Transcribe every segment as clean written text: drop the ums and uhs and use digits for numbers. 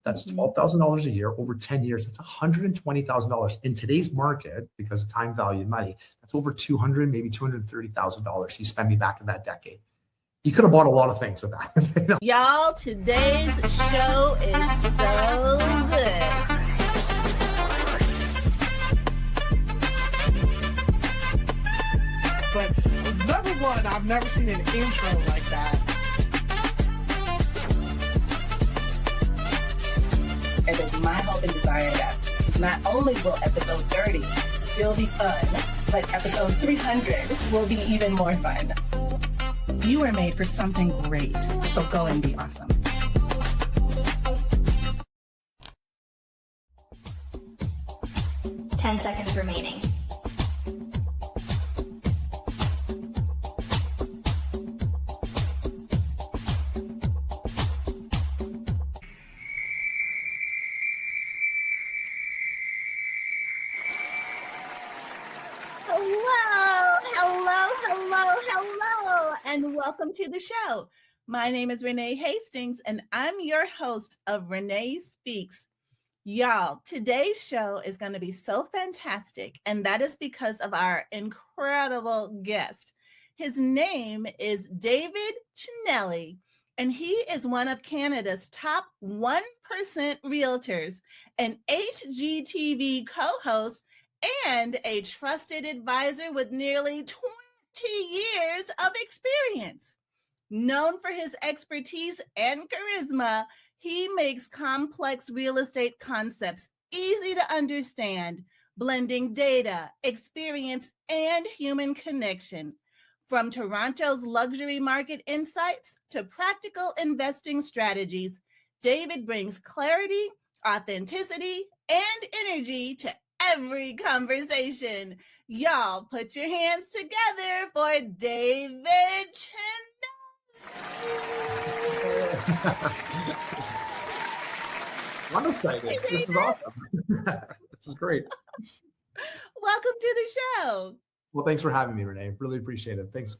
That's $12,000 a year over 10 years. That's $120,000 in today's market because of time value and money. That's over $200,000, maybe $230,000 he spent me back in that decade. He could have bought a lot of things with that. You know? Y'all, today's show is so good. But number one, I've never seen an intro like that. It is my hope and desire that not only will episode 30 still be fun, but episode 300 will be even more fun. You are made for something great, so go and be awesome. Ten seconds remaining. Hello, and welcome to the show. My name is Renee Hastings, and I'm your host of Renee Speaks. Y'all, today's show is going to be so fantastic, and that is because of our incredible guest. His name is David Cinelli, and he is one of Canada's top 1% realtors, an HGTV co-host, and a trusted advisor with nearly 20 years of experience. Known for his expertise and charisma, he makes complex real estate concepts easy to understand, blending data, experience, and human connection. From Toronto's luxury market insights to practical investing strategies, David brings clarity, authenticity, and energy to every conversation. Y'all put your hands together for David Cinelli. I'm excited. Hey, this is awesome. This is great. Welcome to the show. Well, thanks for having me, Renee. Really appreciate it. Thanks.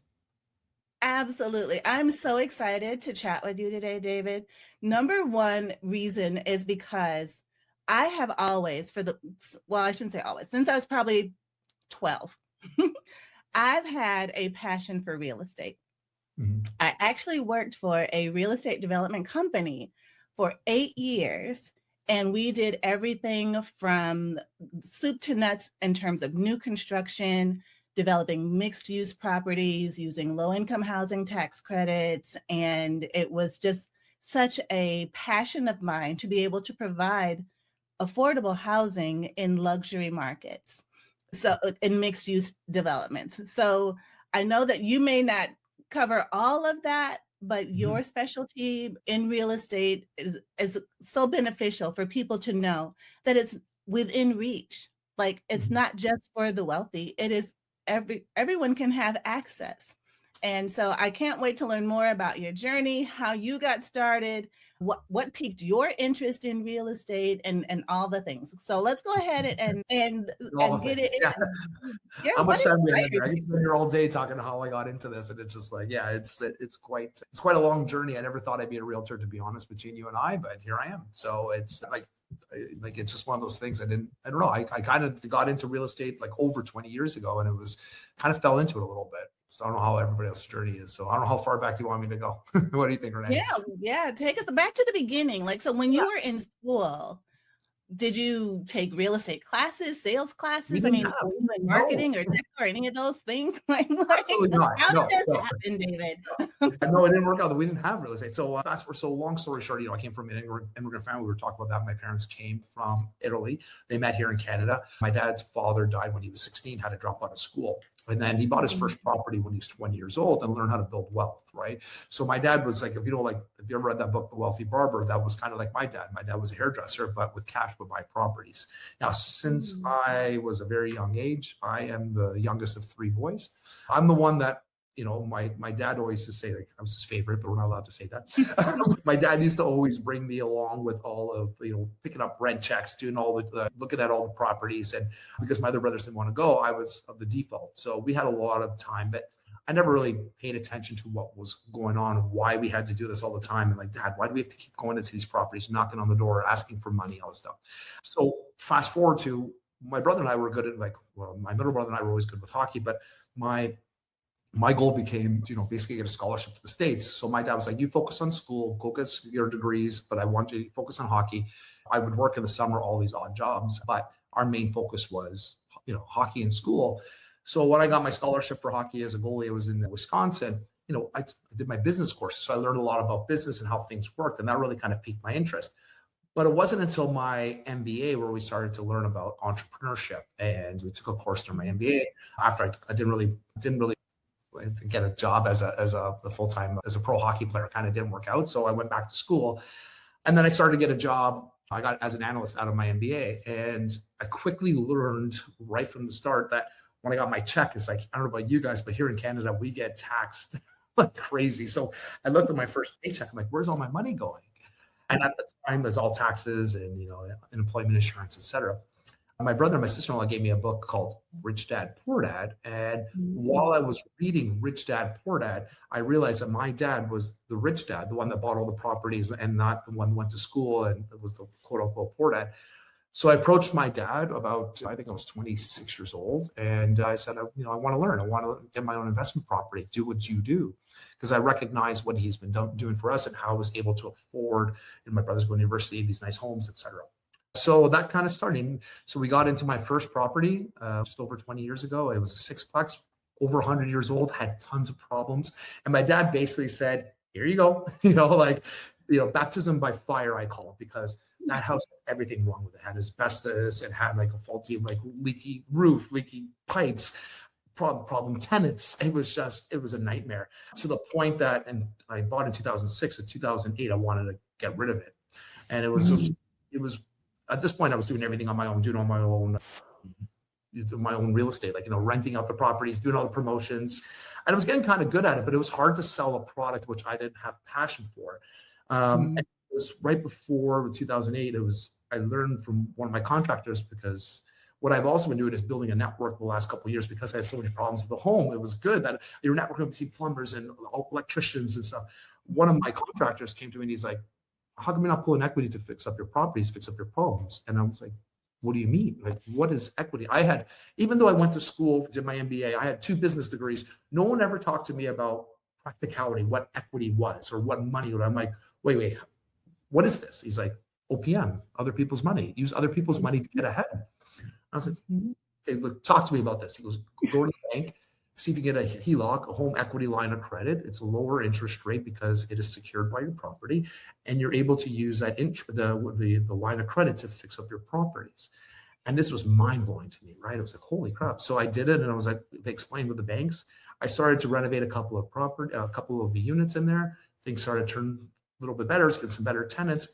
Absolutely. I'm so excited to chat with you today, David. Number one reason is because I have always, I shouldn't say always, since I was probably 12, I've had a passion for real estate. Mm-hmm. I actually worked for a real estate development company for 8 years, and we did everything from soup to nuts in terms of new construction, developing mixed-use properties, using low-income housing tax credits, and it was just such a passion of mine to be able to provide affordable housing in luxury markets, so in mixed use developments. So I know that you may not cover all of that, but your specialty in real estate is so beneficial for people to know that it's within reach. Like it's not just for the wealthy, it is everyone can have access. And so I can't wait to learn more about your journey, how you got started, what piqued your interest in real estate, and all the things. So let's go ahead and get it. Yeah. How much time do we have? I can spend here all day talking how I got into this, and it's just like, yeah, it's quite a long journey. I never thought I'd be a realtor, to be honest, between you and I, but here I am. So it's like it's just one of those things. I don't know. I kind of got into real estate like over 20 years ago, and it was kind of fell into it a little bit. So I don't know how everybody else's journey is. So I don't know how far back you want me to go. What do you think, Renee? Yeah. Take us back to the beginning. Like, so when you were in school, did you take real estate classes, sales classes? I mean, were you in marketing or any of those things? Absolutely not. How did this happen, David? No, it didn't work out. We didn't have real estate. So so long story short, I came from an immigrant family. We were talking about that. My parents came from Italy. They met here in Canada. My dad's father died when he was 16, had to drop out of school. And then he bought his first property when he was 20 years old and learned how to build wealth, right? So my dad was like, if you ever read that book, The Wealthy Barber, that was kind of like my dad. My dad was a hairdresser, but with cash would buy properties. Now, since I was a very young age, I am the youngest of 3 boys. I'm the one that, my dad always used to say, like, I was his favorite, but we're not allowed to say that. My dad used to always bring me along with all of, picking up rent checks, doing all the looking at all the properties. And because my other brothers didn't want to go, I was of the default. So we had a lot of time, but I never really paid attention to what was going on, why we had to do this all the time. And like, Dad, why do we have to keep going into these properties, knocking on the door, asking for money, all this stuff. So fast forward to my brother and I were good at my middle brother and I were always good with hockey, but my goal became, basically get a scholarship to the States. So my dad was like, you focus on school, go get your degrees, but I want you to focus on hockey. I would work in the summer, all these odd jobs, but our main focus was, hockey and school. So when I got my scholarship for hockey as a goalie, I was in Wisconsin, I did my business courses. So I learned a lot about business and how things worked. And that really kind of piqued my interest. But it wasn't until my MBA where we started to learn about entrepreneurship. And we took a course through my MBA after I didn't really get a job as a full-time, as a pro hockey player. Kind of didn't work out. So I went back to school and then I started to get a job. I got as an analyst out of my MBA, and I quickly learned right from the start that when I got my check, it's like, I don't know about you guys, but here in Canada, we get taxed like crazy. So I looked at my first paycheck. I'm like, where's all my money going? And at the time, it's all taxes and, employment insurance, et cetera. My brother and my sister-in-law gave me a book called Rich Dad, Poor Dad. And while I was reading Rich Dad, Poor Dad, I realized that my dad was the rich dad, the one that bought all the properties and not the one who went to school and was the quote unquote poor dad. So I approached my dad I think I was 26 years old. And I said, I want to learn. I want to get my own investment property, do what you do. Because I recognized what he's been doing for us and how I was able to afford, and my brother's going to university, these nice homes, et cetera. So that kind of started. So we got into my first property just over 20 years ago. It was a sixplex, over 100 years old, had tons of problems. And my dad basically said, here you go, baptism by fire, I call it, because that house had everything wrong with it. It had asbestos, it had like a faulty, leaky roof, leaky pipes, problem tenants. It was a nightmare, to the point that, and I bought in 2006. In 2008, I wanted to get rid of it. And it was at this point, I was doing everything on my own, doing my own real estate, renting out the properties, doing all the promotions. And I was getting kind of good at it, but it was hard to sell a product which I didn't have passion for. And it was right before 2008. I learned from one of my contractors, because what I've also been doing is building a network the last couple of years, because I had so many problems with the home. It was good that you're networking between plumbers and electricians and stuff. One of my contractors came to me and he's like, how come you're not pulling equity to fix up your properties, fix up your problems? And I was like, what do you mean? Like, what is equity? Even though I went to school, did my MBA, I had 2 business degrees. No one ever talked to me about practicality, what equity was or what money was. I'm like, wait, what is this? He's like, OPM, other people's money. Use other people's money to get ahead. I was like, okay, look, talk to me about this. He goes, go to the bank, see if you get a HELOC, a home equity line of credit. It's a lower interest rate because it is secured by your property, and you're able to use that the line of credit to fix up your properties. And this was mind blowing to me, right? I was like, holy crap! So I did it, and I was like, they explained with the banks. I started to renovate a couple of the units in there. Things started to turn a little bit better, get some better tenants,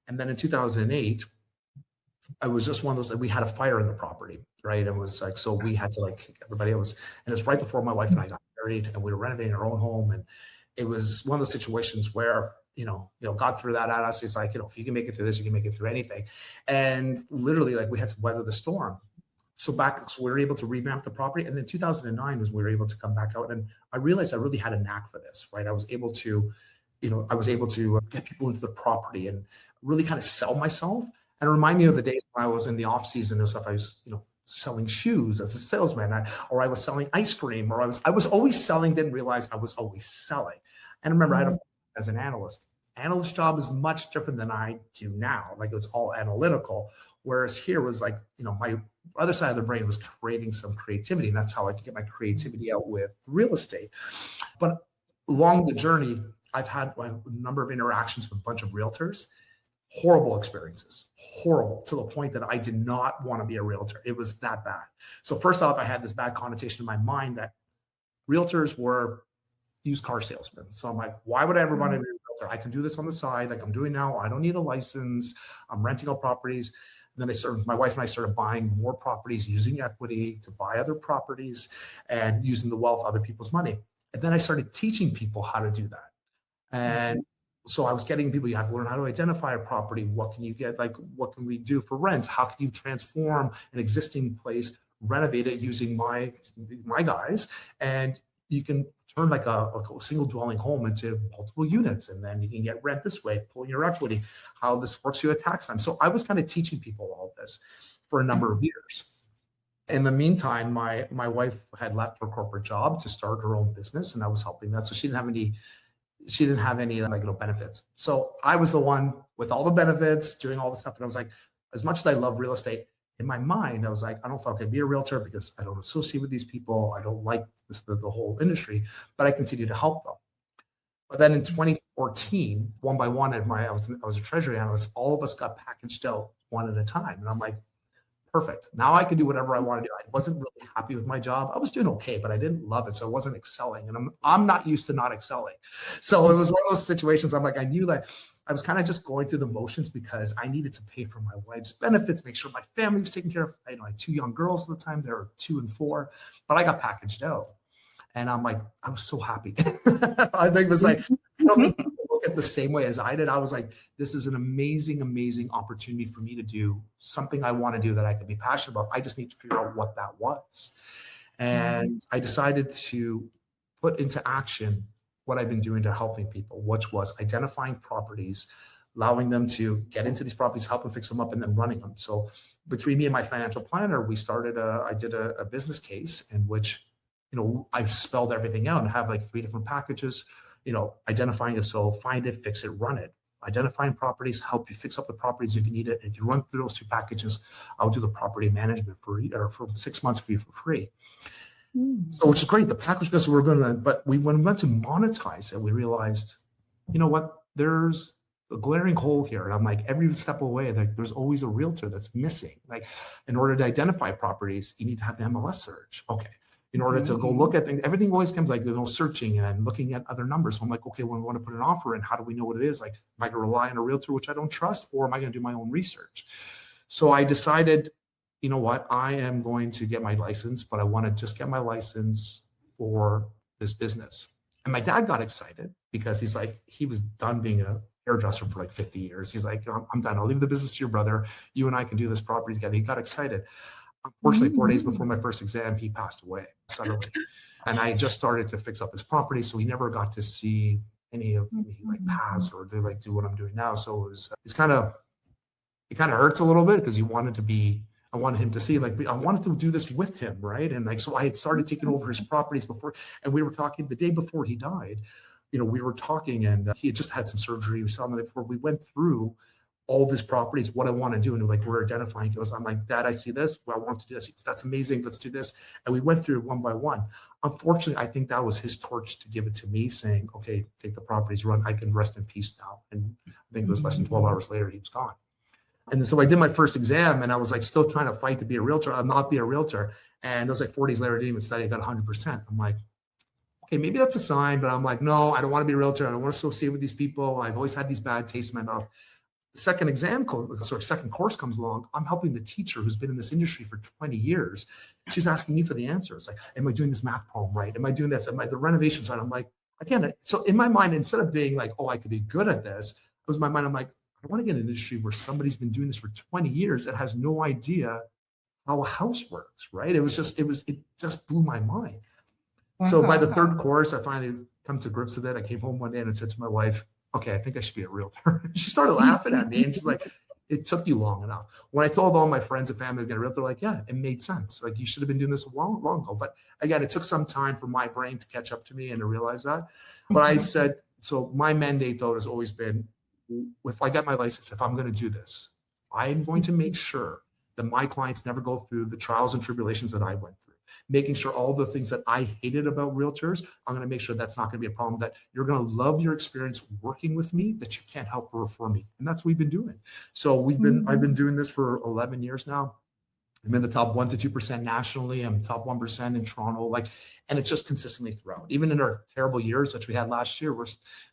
and then in 2008. I was just one of those that we had a fire in the property, right? It was like, so we had to kick everybody else. And it's right before my wife and I got married, and we were renovating our own home. And it was one of those situations where, God threw that at us. It's like, if you can make it through this, you can make it through anything. And literally we had to weather the storm. So we were able to revamp the property. And then 2009 was when we were able to come back out. And I realized I really had a knack for this, right? I was able to get people into the property and really kind of sell myself. And remind me of the days when I was in the off season and stuff. I was, selling shoes as a salesman, or I was selling ice cream, or I was always selling. Didn't realize I was always selling. And remember, I had as an analyst. Analyst job is much different than I do now. It's all analytical. Whereas here was my other side of the brain was craving some creativity, and that's how I could get my creativity out with real estate. But along the journey, I've had a number of interactions with a bunch of realtors. Horrible experiences, horrible, to the point that I did not want to be a realtor. It was that bad. So first off, I had this bad connotation in my mind that realtors were used car salesmen. So I'm like, why would I ever want to be a realtor? I can do this on the side like I'm doing now. I don't need a license. I'm renting out properties. And then my wife and I started buying more properties, using equity to buy other properties and using the wealth of other people's money. And then I started teaching people how to do that. And so I was getting people, you have to learn how to identify a property. What can you get? What can we do for rent? How can you transform an existing place, renovate it using my guys? And you can turn like a single dwelling home into multiple units, and then you can get rent this way, pull your equity, how this works through a tax time. So I was kind of teaching people all of this for a number of years. In the meantime, my wife had left her corporate job to start her own business, and I was helping that. So she didn't have any like benefits. So I was the one with all the benefits, doing all the stuff. And I was like, as much as I love real estate, in my mind, I was like, I don't know if I could be a realtor because I don't associate with these people. I don't like the whole industry, but I continue to help them. But then in 2014, one by one, I was a treasury analyst. All of us got packaged out one at a time, and I'm like, perfect. Now I can do whatever I want to do. I wasn't really happy with my job. I was doing okay, but I didn't love it, so I wasn't excelling. And I'm not used to not excelling. So it was one of those situations. I'm like, I knew that I was kind of just going through the motions because I needed to pay for my wife's benefits, make sure my family was taken care of. I had 2 young girls at the time. They were 2 and 4, but I got packaged out. And I'm like, I was so happy. I think it was like, look at the same way as I did. I was like, this is an amazing, amazing opportunity for me to do something I want to do that I could be passionate about. I just need to figure out what that was. And I decided to put into action what I've been doing to helping people, which was identifying properties, allowing them to get into these properties, help them fix them up, and then running them. So between me and my financial planner, I did a business case in which I spelled everything out and have like 3 different packages, identifying it. So find it, fix it, run it. Identifying properties, help you fix up the properties if you need it. If you run through those 2 packages, I'll do the property management for 6 months for you for free. So which is great. The package goes, but when we went to monetize it, we realized, you know what, there's a glaring hole here. And I'm like, every step away, there's always a realtor that's missing. Like, in order to identify properties, you need to have the MLS search. Okay. In order to go look at things, everything always comes like, searching and looking at other numbers. So I'm like, okay, when we want to put an offer in, how do we know what it is? Like, am I going to rely on a realtor, which I don't trust, or am I going to do my own research? So I decided, you know what, I am going to get my license, but I want to just get my license for this business. And my dad got excited because he's like, he was done being a hairdresser for like 50 years. He's like, I'm done. I'll leave the business to your brother. You and I can do this property together. He got excited. Unfortunately, 4 days before my first exam, he passed away suddenly. And I just started to fix up his property. So he never got to see any of me like pass or do what I'm doing now. So it kind of hurts a little bit because I wanted him to see, like, I wanted to do this with him. Right. And like, so I had started taking over his properties before, and we were talking the day before he died, we were talking, and he had just had some surgery. We saw him before. We went through all of his properties, what I want to do. And like, we're identifying those. I'm like, Dad, I see this. Well, I want to do this. That's amazing. Let's do this. And we went through one by one. Unfortunately, I think that was his torch to give it to me, saying, okay, take the properties, run. I can rest in peace now. And I think it was less than 12 hours later, he was gone. And so I did my first exam, and I was like, still trying to fight to be a realtor. I'll not be a realtor. And it was like 4 days later, I didn't even study. I got 100%. I'm like, okay, maybe that's a sign, but I'm like, no, I don't want to be a realtor. I don't want to associate with these people. I've always had these bad tastes in my mouth. Second second course comes along. I'm helping the teacher who's been in this industry for 20 years. She's asking me for the answers. Like, am I doing this math problem right? Am I doing this? Am I the renovation side? I'm like, again, so in my mind, instead of being like, oh, I could be good at this, it was my mind. I'm like, I want to get an industry where somebody's been doing this for 20 years and has no idea how a house works. Right. It just blew my mind. So by the third course, I finally come to grips with it. I came home one day and I said to my wife, okay, I think I should be a realtor. She started laughing at me, and she's like, it took you long enough. When I told all my friends and family to get a realtor, they're like, yeah, it made sense. Like, you should have been doing this long ago. But again, it took some time for my brain to catch up to me and to realize that. But I said, so my mandate though has always been, if I get my license, if I'm going to do this, I'm going to make sure that my clients never go through the trials and tribulations that I went through. Making sure all the things that I hated about realtors, I'm going to make sure that's not going to be a problem, that you're going to love your experience working with me, that you can't help but refer me. And that's what we've been doing. So I've been doing this for 11 years now. I'm in the top 1% to 2% nationally. I'm top 1% in Toronto. And it's just consistently throughout. Even in our terrible years, which we had last year,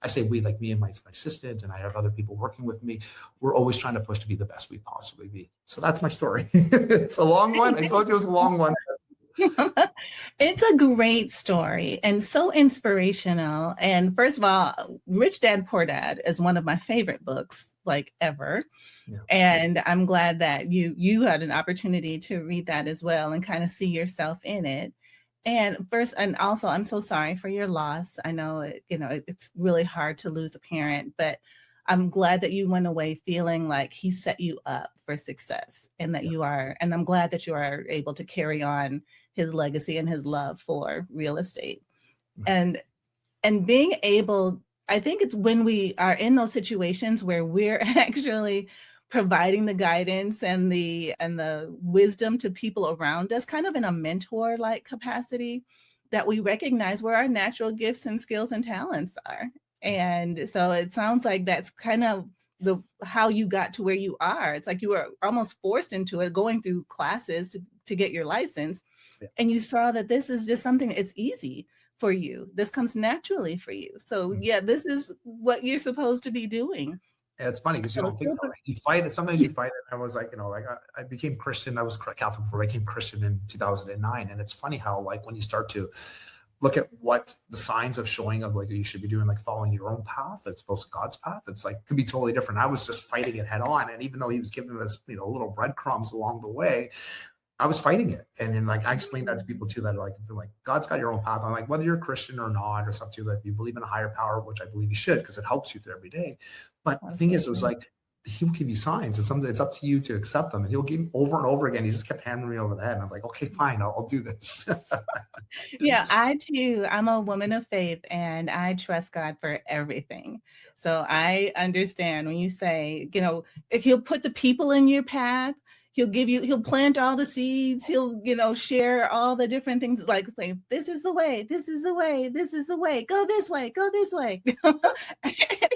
I say we, like me and my assistant, and I have other people working with me, we're always trying to push to be the best we possibly be. So that's my story. It's a long one. I told you it was a long one. It's a great story and so inspirational. And first of all, Rich Dad Poor Dad is one of my favorite books ever. Yeah. And I'm glad that you had an opportunity to read that as well and kind of see yourself in it. And first, and also, I'm so sorry for your loss. I know, it's really hard to lose a parent, but I'm glad that you went away feeling like he set you up for success, and that Yeah. and I'm glad that you are able to carry on his legacy and his love for real estate. And being able, I think it's when we are in those situations where we're actually providing the guidance and the wisdom to people around us, kind of in a mentor like capacity, that we recognize where our natural gifts and skills and talents are. And so it sounds like that's kind of how you got to where you are. It's like you were almost forced into it, going through classes to get your license. Yeah. And you saw that this is just something, it's easy for you. This comes naturally for you. So yeah, this is what you're supposed to be doing. And it's funny because you don't think you fight it. Sometimes you fight it. I was like, like I became Christian. I was Catholic before I became Christian in 2009. And it's funny how, like, when you start to look at what the signs of showing of like you should be doing, like following your own path as opposed to God's path, it's like could be totally different. I was just fighting it head on. And even though he was giving us, little breadcrumbs along the way, I was fighting it. And then like I explained that to people too, that are like God's got your own path. I'm like, whether you're a Christian or not, or something, that if you believe in a higher power, which I believe you should, because it helps you through every day. But the thing is, it was like, he'll give you signs, and something it's up to you to accept them. And he'll give over and over again. He just kept hammering me over the head. And I'm like, okay, fine, I'll do this. Yeah, I too, I'm a woman of faith, and I trust God for everything. So I understand when you say, if he'll put the people in your path, he'll plant all the seeds, he'll, share all the different things, like say, this is the way, this is the way, this is the way, go this way, go this way.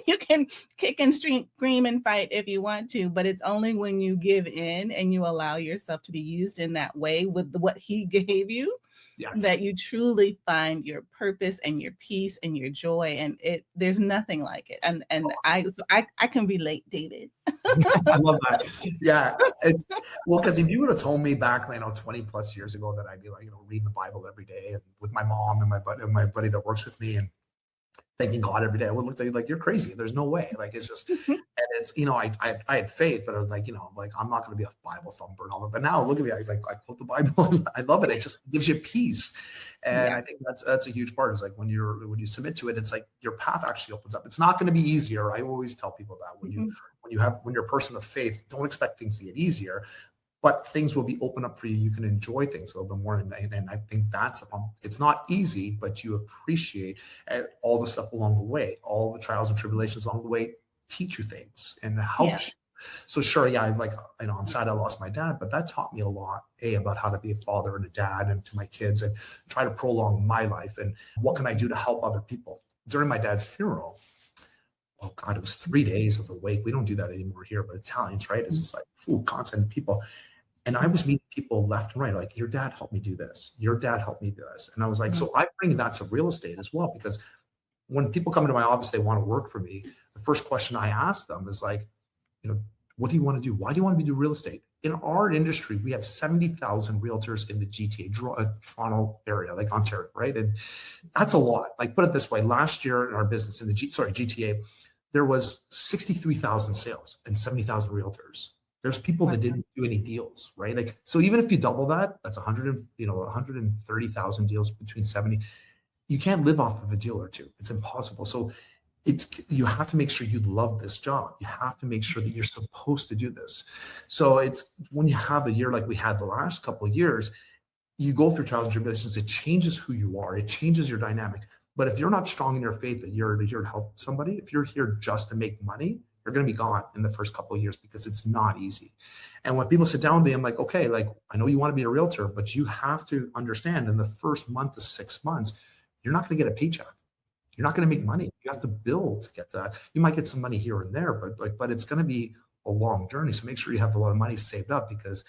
You can kick and scream and fight if you want to, but it's only when you give in and you allow yourself to be used in that way with what he gave you, yes, that you truly find your purpose and your peace and your joy. And there's nothing like it. And I can relate, David. I love that. Yeah. Because if you would have told me back, 20 plus years ago that I'd be like, reading the Bible every day and with my mom and my buddy that works with me and thanking God every day, I would look at you like, you're crazy. There's no way. Like, it's just, and it's, I had faith, but I was like, I'm not going to be a Bible thumper and all that. But now look at me, I quote the Bible and I love it. It just gives you peace. And I think that's a huge part. Is like when you submit to it, it's like your path actually opens up. It's not going to be easier. I always tell people that when you're a person of faith, don't expect things to get easier, but things will be open up for you. You can enjoy things a little bit more. And I think that's the problem. It's not easy, but you appreciate all the stuff along the way, all the trials and tribulations along the way teach you things and helps you. So sure, I'm sad I lost my dad, but that taught me a lot, about how to be a father and a dad and to my kids and try to prolong my life and what can I do to help other people. During my dad's funeral, oh God, it was 3 days of the wake. We don't do that anymore here, but Italians, right? It's just like constant people. And I was meeting people left and right, like, your dad helped me do this. Your dad helped me do this. And I was like, so I bring that to real estate as well, because when people come into my office, they want to work for me. The first question I ask them is like, what do you want to do? Why do you want to do real estate? In our industry, we have 70,000 realtors in the GTA, Toronto area, like Ontario, right? And that's a lot. Like, put it this way, last year in our business in the GTA, there was 63,000 sales and 70,000 realtors. There's people that didn't do any deals, right? Like, so even if you double that, that's 130,000 deals between 70. You can't live off of a deal or two. It's impossible. So you have to make sure you love this job. You have to make sure that you're supposed to do this. So it's when you have a year like we had the last couple of years, you go through trials and tribulations. It changes who you are. It changes your dynamic. But if you're not strong in your faith that you're here to help somebody, if you're here just to make money, you're going to be gone in the first couple of years because it's not easy. And when people sit down with me, I'm like, okay, like, I know you want to be a realtor, but you have to understand in the first month to 6 months, you're not going to get a paycheck. You're not going to make money. You have to build to get that. You might get some money here and there, but it's going to be a long journey. So make sure you have a lot of money saved up because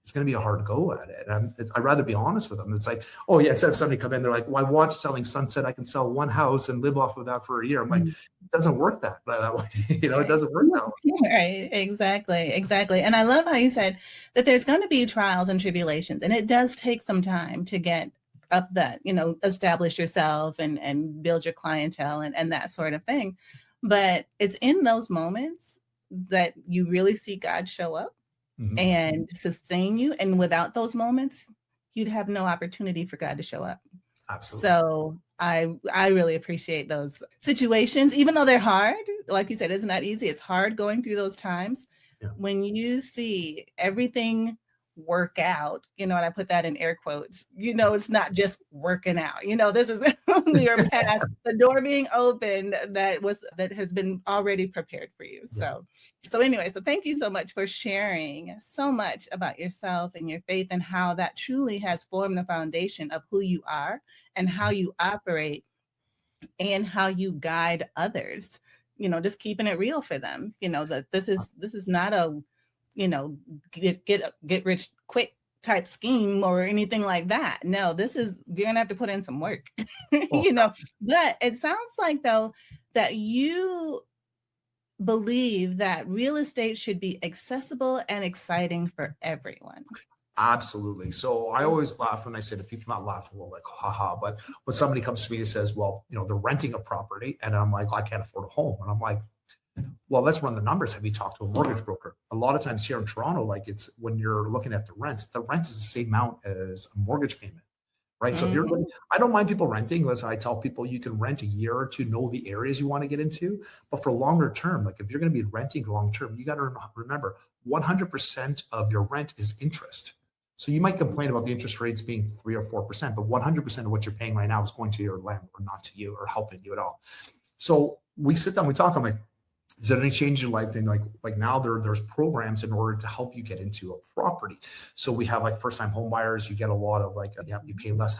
it's going to be a hard go at it. And I'd rather be honest with them. It's like, oh yeah, instead of somebody come in, they're like, well, I watched Selling Sunset. I can sell one house and live off of that for a year. I'm like, it doesn't work that way. It doesn't work that way. Right. Exactly. And I love how you said that there's going to be trials and tribulations, and it does take some time to get up that, establish yourself and build your clientele and that sort of thing. But it's in those moments that you really see God show up and sustain you. And without those moments, you'd have no opportunity for God to show up. Absolutely. So I really appreciate those situations, even though they're hard. Like you said, it's not easy. It's hard going through those times. Yeah. When you see everything work out, and I put that in air quotes, it's not just working out. This is your path, the door being opened that has been already prepared for you. Yeah. So anyway, so thank you so much for sharing so much about yourself and your faith and how that truly has formed the foundation of who you are and how you operate and how you guide others, just keeping it real for them, that this is not a, get rich quick type scheme or anything like that. No, you're gonna have to put in some work, but it sounds like though that you believe that real estate should be accessible and exciting for everyone. Absolutely. So I always laugh when I say to people, not laughable, like, haha, but when somebody comes to me and says, well, they're renting a property, and I'm like, I can't afford a home. And I'm like, well, let's run the numbers. Have you talked to a mortgage broker? A lot of times here in Toronto, like it's when you're looking at the rent is the same amount as a mortgage payment, right? So if you're I don't mind people renting. Listen, I tell people you can rent a year or two, know the areas you want to get into, but for longer term, like if you're going to be renting long term, you got to remember 100% of your rent is interest. So you might complain about the interest rates being 3 or 4%, but 100% of what you're paying right now is going to your landlord, not to you or helping you at all. So we sit down, we talk. I'm like, is there any change in life? And like now there's programs in order to help you get into a property. So we have like first time home buyers. You get a lot of you pay less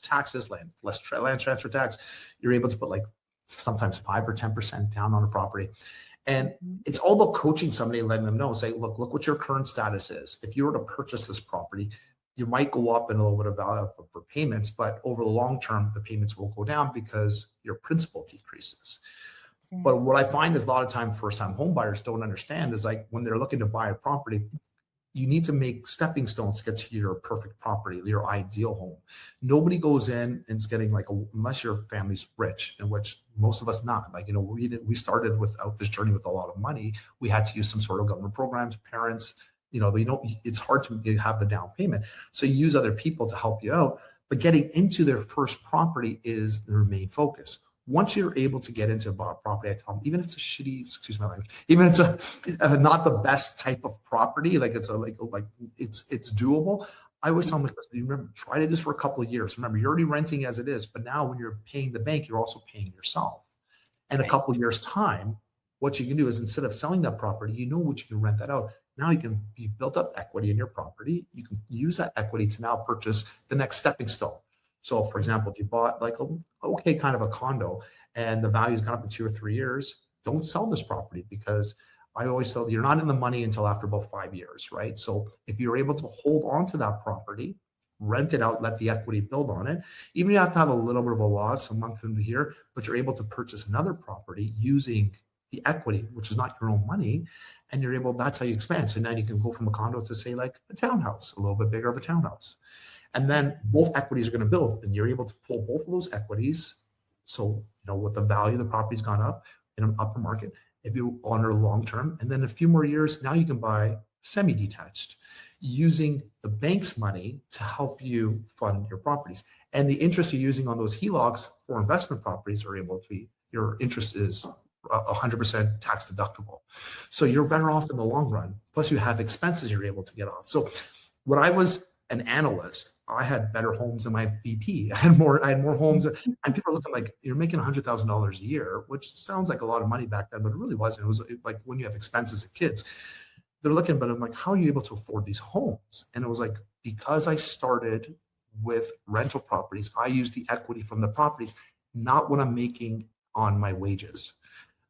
taxes, land transfer tax. You're able to put like sometimes 5 or 10% down on a property. And it's all about coaching somebody and letting them know, say, look what your current status is. If you were to purchase this property, you might go up in a little bit of value for payments, but over the long term, the payments will go down because your principal decreases. But what I find is a lot of time first-time home buyers don't understand is like when they're looking to buy a property, you need to make stepping stones to get to your perfect property, your ideal home. Nobody goes in and is getting unless your family's rich, in which most of us not. We started without this journey with a lot of money. We had to use some sort of government programs, parents, it's hard to have the down payment. So you use other people to help you out, but getting into their first property is their main focus. Once you're able to get into a property, I tell them, even if it's a shitty, excuse my language, even if it's not the best type of property, it's doable. I always tell them, listen, remember, try to do this for a couple of years. Remember, you're already renting as it is, but now when you're paying the bank, you're also paying yourself. And a couple of years time, what you can do is instead of selling that property, what you can rent that out. Now you've built up equity in your property. You can use that equity to now purchase the next stepping stone. So for example, if you bought kind of a condo and the value's gone up in 2 or 3 years, don't sell this property, because I always tell you, you're not in the money until after about 5 years, right? So if you're able to hold on to that property, rent it out, let the equity build on it, even if you have to have a little bit of a loss a month into the year, but you're able to purchase another property using the equity, which is not your own money, and that's how you expand. So now you can go from a condo to say like a townhouse, a little bit bigger of a townhouse. And then both equities are going to build, and you're able to pull both of those equities. So, with the value of the property's gone up in an upper market, if you honor long term, and then a few more years, now you can buy semi-detached using the bank's money to help you fund your properties. And the interest you're using on those HELOCs for investment properties are able to be, your interest is 100% tax deductible. So you're better off in the long run. Plus you have expenses you're able to get off. So when I was an analyst, I had better homes than my VP. I had more homes, and people are looking like, you're making $100,000 a year, which sounds like a lot of money back then, but it really wasn't. It was like when you have expenses as kids, they're looking, but I'm like, how are you able to afford these homes? And it was like, because I started with rental properties, I use the equity from the properties, not what I'm making on my wages.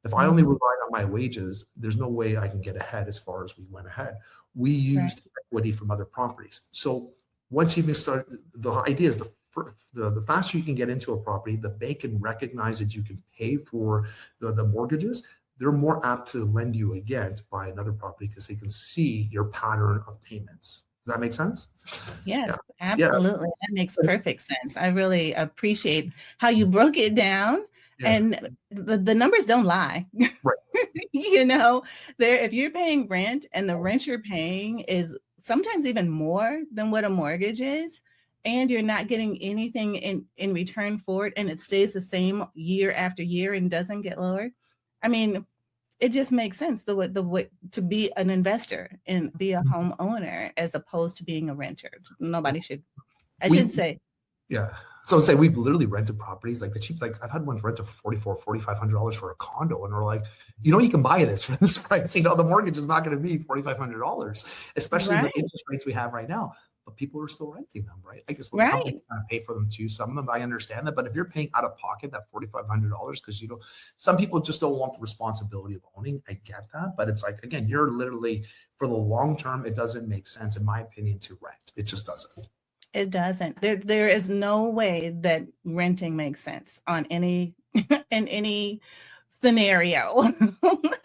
If I only relied on my wages, there's no way I can get ahead as far as we went ahead. We used equity from other properties. So once you even start, the idea is the faster you can get into a property, the bank can recognize that you can pay for the mortgages. They're more apt to lend you again to buy another property because they can see your pattern of payments. Does that make sense? Yes, absolutely. Yes. That makes perfect sense. I really appreciate how you broke it down. Yeah. And the numbers don't lie. Right. If you're paying rent and the rent you're paying is sometimes even more than what a mortgage is, and you're not getting anything in return for it, and it stays the same year after year and doesn't get lower, I mean, it just makes sense the way to be an investor and be a homeowner as opposed to being a renter. Nobody should. I should say. Yeah. So say we've literally rented properties like the cheap, like I've had ones rented for $4,500 for a condo. And we're like, you can buy this for this price. The mortgage is not going to be $4,500, especially the interest rates we have right now. But people are still renting them, right? I guess the company's going to pay for them too. Some of them, I understand that. But if you're paying out of pocket that $4,500 because some people just don't want the responsibility of owning. I get that. But it's like, again, you're literally, for the long term, it doesn't make sense, in my opinion, to rent. It just doesn't. It doesn't. There is no way that renting makes sense on in any scenario.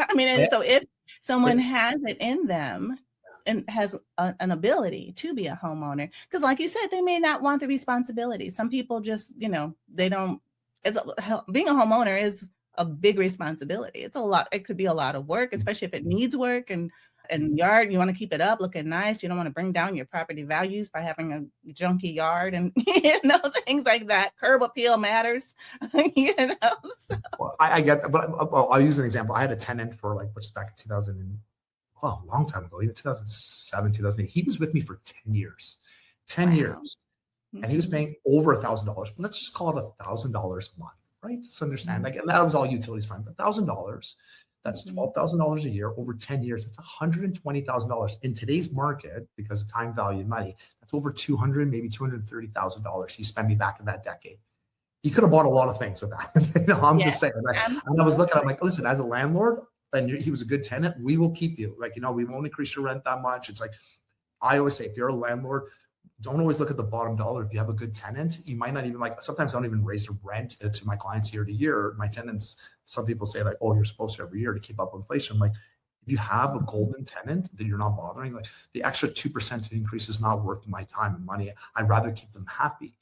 I mean, so if someone has it in them and has an ability to be a homeowner, because like you said, they may not want the responsibility. Some people just, they don't. Being a homeowner is a big responsibility. It's a lot. It could be a lot of work, especially if it needs work and yard, you want to keep it up looking nice. You don't want to bring down your property values by having a junky yard and things like that. Curb appeal matters. So. Well, I get that, but I'll use an example. I had a tenant for which is back in 2000 a long time ago, even 2007, 2008. He was with me for 10 years. 10 years. And he was paying over $1,000. Let's just call it $1,000 a month, right? Just understand. And that was all utilities fine, but $1,000. That's $12,000 a year over 10 years. That's $120,000 in today's market, because of time value of money. That's over $200,000, maybe $230,000 he spent me back in that decade. He could have bought a lot of things with that. I'm just saying. And I was looking, I'm like, listen, as a landlord, and he was a good tenant, we will keep you. We won't increase your rent that much. It's like, I always say, if you're a landlord, don't always look at the bottom dollar. If you have a good tenant, you might not even sometimes I don't even raise the rent to my clients year to year. My tenants, some people say oh, you're supposed to every year to keep up with inflation. If you have a golden tenant that you're not bothering, the extra 2% increase is not worth my time and money. I'd rather keep them happy.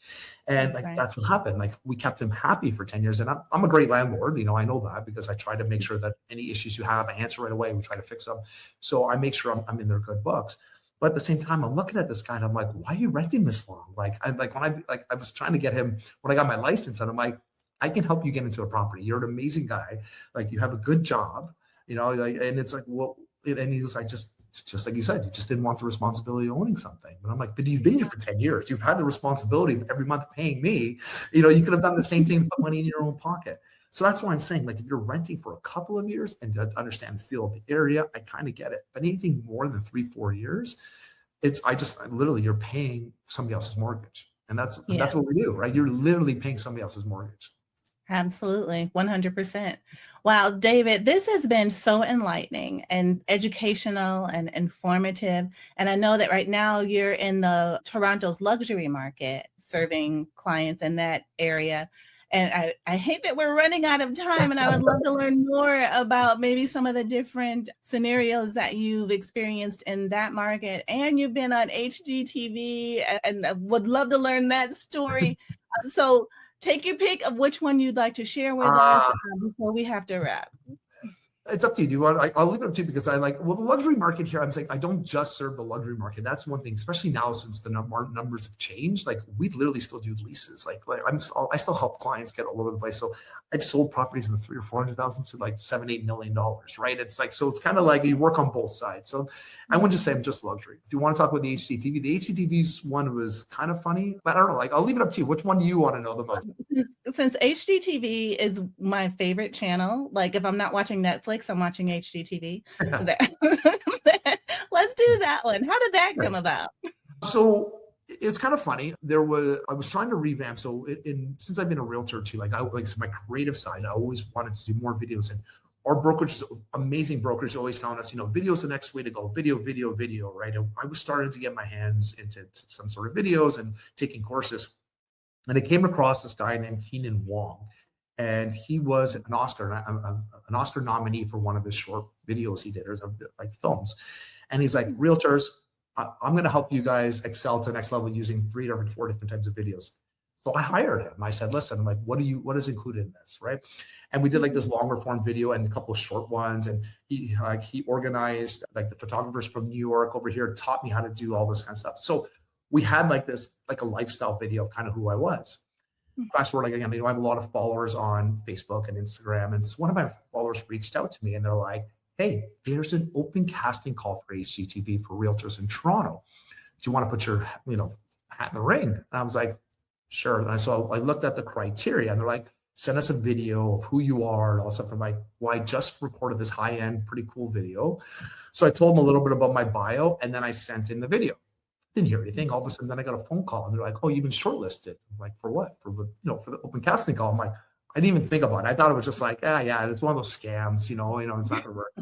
And that's what happened. We kept him happy for 10 years. And I'm a great landlord. I know that, because I try to make sure that any issues you have, I answer right away. We try to fix them. So I make sure I'm in their good books. But at the same time, I'm looking at this guy and I'm like, why are you renting this long? I was trying to get him when I got my license, and I'm like, I can help you get into a property. You're an amazing guy. You have a good job, and it's like, well, and he was like, just like you said, you just didn't want the responsibility of owning something. But I'm like, but you've been here for 10 years. You've had the responsibility of every month paying me. You could have done the same thing, put money in your own pocket. So that's why I'm saying, if you're renting for a couple of years and to understand the feel of the area, I kind of get it. But anything more than 3-4 years, literally, you're paying somebody else's mortgage. And that's what we do, right? You're literally paying somebody else's mortgage. Absolutely. 100%. Wow, David, this has been so enlightening and educational and informative. And I know that right now you're in the Toronto's luxury market, serving clients in that area. And I hate that we're running out of time, and I would love to learn more about maybe some of the different scenarios that you've experienced in that market. And you've been on HGTV, and I would love to learn that story. So take your pick of which one you'd like to share with us before we have to wrap. It's up to you. Do you want? I'll leave it up to you, because the luxury market here, I'm saying I don't just serve the luxury market. That's one thing, especially now since the numbers have changed. We literally still do leases. I still help clients get all over the place. So I've sold properties in the $300,000 or $400,000 to $7-8 million, right? It's so it's kind of you work on both sides. So I wouldn't just say I'm just luxury. If you want to talk about the HGTV one was kind of funny, but I don't know. I'll leave it up to you. Which one do you want to know the most? Since HGTV is my favorite channel, if I'm not watching Netflix, I'm watching HGTV. Let's do that one. How did that come about? So it's kind of funny. I was trying to revamp. So since I've been a realtor too, my creative side, I always wanted to do more videos. And our brokerage, amazing brokers, always telling us, video's the next way to go. Video, right? And I was starting to get my hands into some sort of videos and taking courses. And I came across this guy named Keenan Wong. And he was an Oscar nominee for one of his short videos he did, or films. And he's like, realtors, I'm going to help you guys excel to the next level using 4 different types of videos. So I hired him. I said, listen, I'm like, what is included in this, right? And we did this longer form video and a couple of short ones. And he organized the photographers from New York over here, taught me how to do all this kind of stuff. So we had like this, like a lifestyle video of kind of who I was. Fast forward, like again, I have a lot of followers on Facebook and Instagram. And one of my followers reached out to me and they're like, hey, there's an open casting call for HGTV for realtors in Toronto. Do you want to put your, hat in the ring? And I was like, sure. And so I looked at the criteria and they're like, send us a video of who you are and all that stuff. I'm like, well, I just recorded this high-end, pretty cool video. So I told them a little bit about my bio and then I sent in the video. Didn't hear anything. All of a sudden, then I got a phone call and they're like, oh, you've been shortlisted. I'm like, for what? For the open casting call. I'm like, I didn't even think about it. I thought it was just like, yeah, it's one of those scams, it's not gonna work.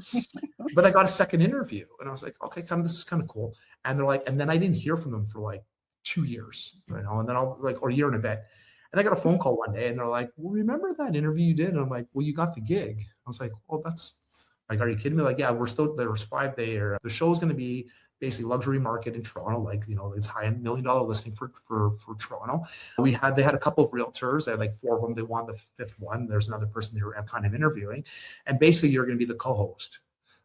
But I got a second interview and I was like, okay, this is kind of cool. And they're like, and then I didn't hear from them for like 2 years, and then or a year and a bit. And I got a phone call one day and they're like, well, remember that interview you did? And I'm like, well, you got the gig. I was like, well, that's like, are you kidding me? Like, yeah, there was 5 there. The show is going to be basically luxury market in Toronto, like, it's high-end $1 million listing for Toronto. They had a couple of realtors. They had like 4 of them. They won the 5th one. There's another person they were kind of interviewing. And basically you're going to be the co-host.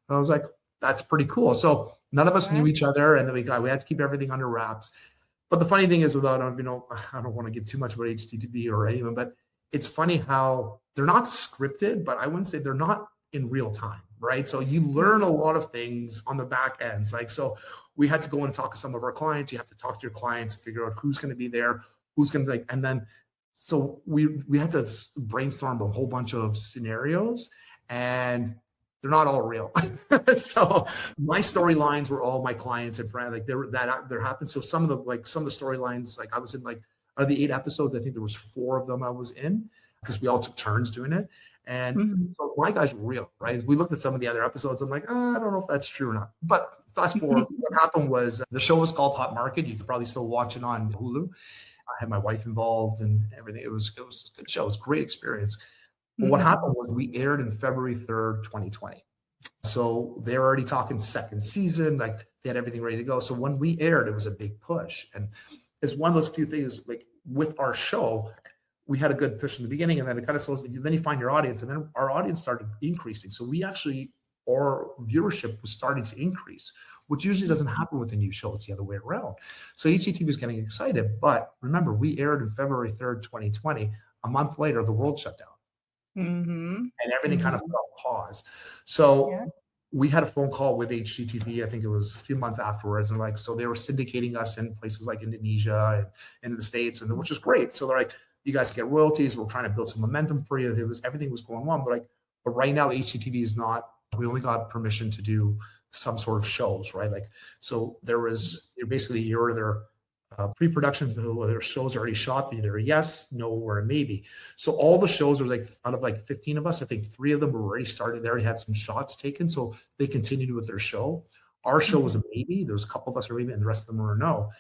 And I was like, that's pretty cool. So none of us knew each other. And then we had to keep everything under wraps. But the funny thing is, I don't want to give too much about HGTV or anyone, but it's funny how they're not scripted, but I wouldn't say they're not in real time, right? So you learn a lot of things on the back ends. Like, so we had to go and talk to some of our clients. You have to talk to your clients, figure out who's going to be there, who's going to and then, so we had to brainstorm a whole bunch of scenarios and they're not all real. So my storylines were all my clients and friends, like there happened. So some of the storylines, like I was in out of the 8 episodes, I think there was 4 of them I was in because we all took turns doing it. And so my guys were real, right? We looked at some of the other episodes. I'm like, I don't know if that's true or not. But fast forward, what happened was the show was called Hot Market. You could probably still watch it on Hulu. I had my wife involved and everything. It was a good show. It was a great experience. But what happened was we aired in February 3rd, 2020. So they were already talking second season, like they had everything ready to go. So when we aired, it was a big push. And it's one of those few things, like with our show, we had a good push in the beginning and then it kind of slows. Then you find your audience and then our audience started increasing. So our viewership was starting to increase, which usually doesn't happen with a new show. It's the other way around. So HGTV was getting excited. But remember, we aired in February 3rd, 2020. A month later, the world shut down. And everything kind of put on pause. So we had a phone call with HGTV. I think it was a few months afterwards. And so they were syndicating us in places like Indonesia and in the States, which is great. So they're like, you guys get royalties. We're trying to build some momentum for you. Everything was going on. But right now, HGTV is not, we only got permission to do some sort of shows, right? So you're either pre-production, whether shows are already shot, either a yes, no, or a maybe. So all the shows are out of 15 of us, I think 3 of them were already started. They already had some shots taken. So they continued with their show. Our show was a maybe. There's a couple of us are maybe, and the rest of them were a no.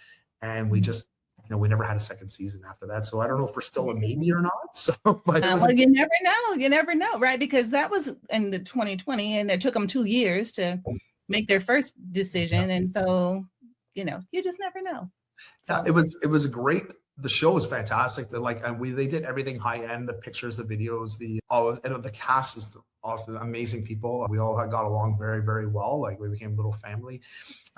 And we just, we never had a second season after that. So I don't know if we're still a maybe or not. So, but you never know. You never know, right? Because that was in the 2020 and it took them 2 years to make their first decision. And so, you just never know. Yeah, it was a great. The show was fantastic. They did everything high end. The pictures, the videos, the cast is awesome, amazing people. We all got along very, very well. We became a little family.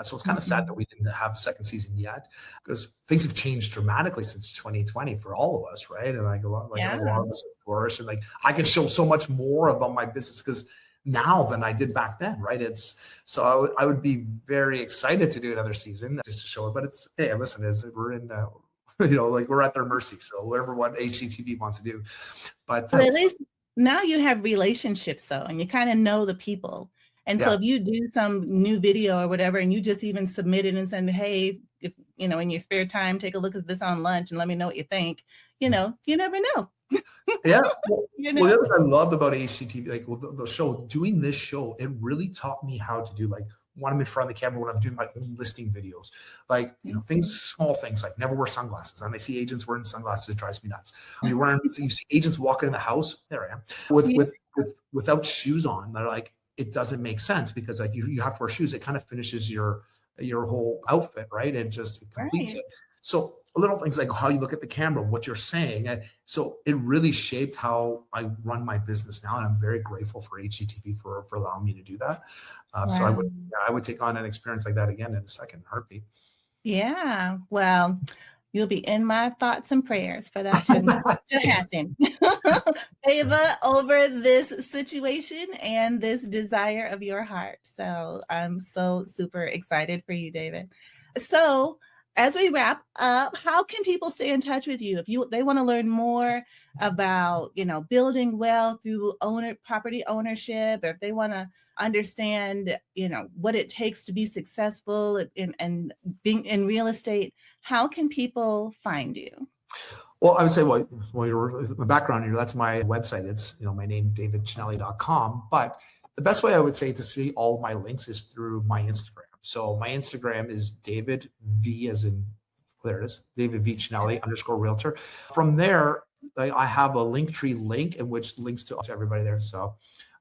So it's kind of sad that we didn't have a second season yet because things have changed dramatically since 2020 for all of us, right? And a lot of us have flourished, and I can show so much more about my business because now than I did back then, right? So I would be very excited to do another season just to show it. But we're in, we're at their mercy. So what HGTV wants to do, but at least now you have relationships though, and you kind of know the people. And so if you do some new video or whatever, and you just even submit it and send, hey, if in your spare time, take a look at this on lunch and let me know what you think. You never know. Yeah. Well, the other thing I loved about HGTV, the show, doing this show, it really taught me how to do when I'm in front of the camera, when I'm doing my own listing videos, things, small things like never wear sunglasses. And I see agents wearing sunglasses, it drives me nuts. You see agents walking in the house, there I am, without shoes on. They're it doesn't make sense because you have to wear shoes. It kind of finishes your whole outfit, right? And just completes it. So little things like how you look at the camera, what you're saying. So it really shaped how I run my business now. And I'm very grateful for HGTV for allowing me to do that. So I would take on an experience like that again in a second heartbeat. Yeah. Well, you'll be in my thoughts and prayers for that to Yes. happen. Favor over this situation and this desire of your heart. So I'm so super excited for you, David. So as we wrap up, how can people stay in touch with you if they want to learn more about, building wealth through property ownership, or if they want to understand, what it takes to be successful and being in real estate, how can people find you? Well, I would say, you're the background here, that's my website. It's, my name, davidcinelli.com. But the best way I would say to see all of my links is through my Instagram. So my Instagram is David V as in, there it is, David V Cinelli _ realtor. From there, I have a Linktree link in which links to everybody there. So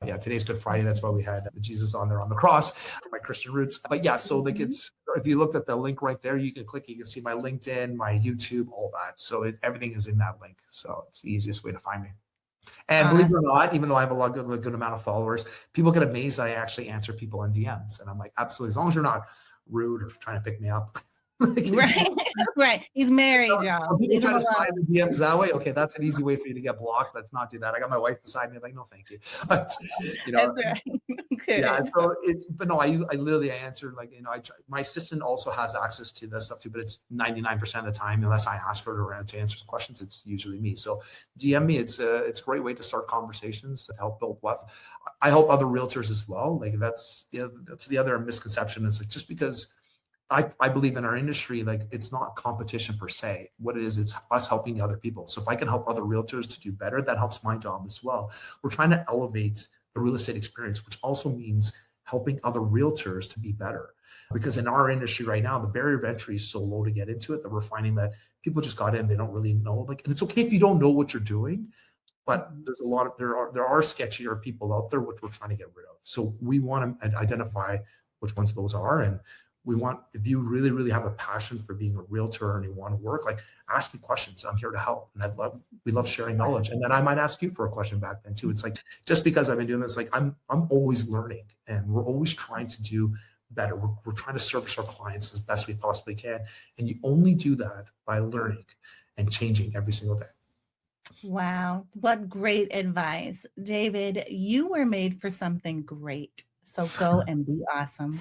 yeah, today's Good Friday. That's why we had Jesus on there on the cross for my Christian roots. But yeah, so like if you look at the link right there, you can click, you can see my LinkedIn, my YouTube, all that. So everything is in that link. So it's the easiest way to find me. And believe it or not, even though I have a good amount of followers, people get amazed that I actually answer people in DMs. And I'm like, absolutely, as long as you're not rude or trying to pick me up. Right. He's married, y'all. People try to slide the DMs that way. Okay, that's an easy way for you to get blocked. Let's not do that. I got my wife beside me. Like, no, thank you. But, That's right. Okay. Yeah. So I literally answer, like, my assistant also has access to this stuff too, but it's 99% of the time, unless I ask her to answer questions, it's usually me. So DM me. It's a great way to start conversations to help build wealth. I help other realtors as well. Like that's the other misconception. Is like, just because I believe in our industry, like it's not competition per se. What it is, it's us helping other people. So if I can help other realtors to do better, that helps my job as well. We're trying to elevate the real estate experience, which also means helping other realtors to be better. Because in our industry right now, the barrier of entry is so low to get into it that we're finding that people just got in, they don't really know. Like, and it's okay if you don't know what you're doing, but there's there are sketchier people out there which we're trying to get rid of. So we want to identify which ones those are, and we want, if you really, really have a passion for being a realtor and you want to work, like ask me questions. I'm here to help. And we love sharing knowledge. And then I might ask you for a question back then too. It's like, just because I've been doing this, like I'm always learning and we're always trying to do better. We're trying to service our clients as best we possibly can. And you only do that by learning and changing every single day. Wow. What great advice. David, you were made for something great. So go and be awesome.